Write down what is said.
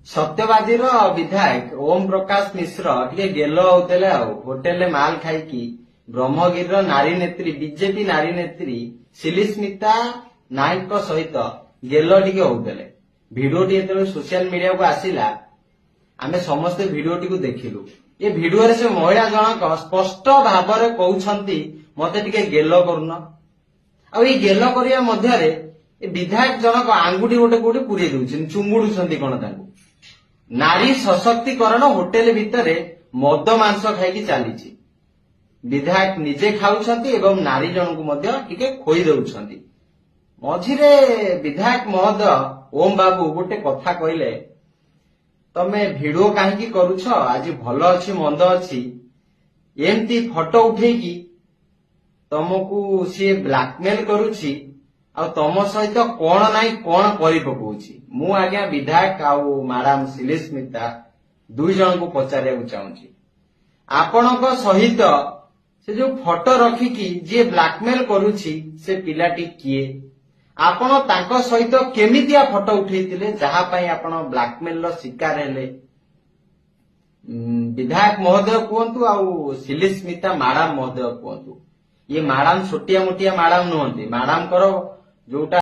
सत्यवादी विधायक ओम प्रकाश मिश्र टे गेल होते होटेल माल खाई ब्रह्मगिर नारी नेत्री बीजेपी नारी नेत्री शिलिस्मिता नायक सहित गेल टे होते भिडियो जो सोशल मीडिया को आसला आम समस्ते भिडियो टी देखिलु। ये भिडियो से महिला जनक स्पष्ट भाव में कहते मत टे गेल करुन आ गेल करिया मध्य विधायक जनक आंगुठी गोटे कोटी पुरे दउछन चुमुडुछंती कोन तांगु। नारी सशक्तिकरण होटेल भितरे मद मांस खाई चली विधायक निजे खाऊछंती एवं नारी जन को मध्य टिके खोई दउछंती। मझिरे विधायक महोदय ओम बाबू गोटे कथा कहले तमे भिडियो काहे करूछ आज भल अछि मंद अछि एमती फोटो उठेकी तुमको सी ब्लैकमेल करुछि आ तम सहित कौन नाई कौन करि पकाउछि। मु आज्ञा विधायक आउ मैडम शिलिस्मिता दुई जन को पचारिया चाहूँगी आपणक सहित से जो फोटो रखिकी जे ब्लैकमेल करुछि से पिलाटी किए आपण तांको सहित केमितिया फोटो उठेइतिले जहा पई आपण ब्लैकमेल रो शिकार हेले विधायक महोदय कहतु आउ शिलिस्मिता मैडम महोदय कहतु। ये मैडम छोटिया मोटिया मैडम नुहंती मैडम करो जोटा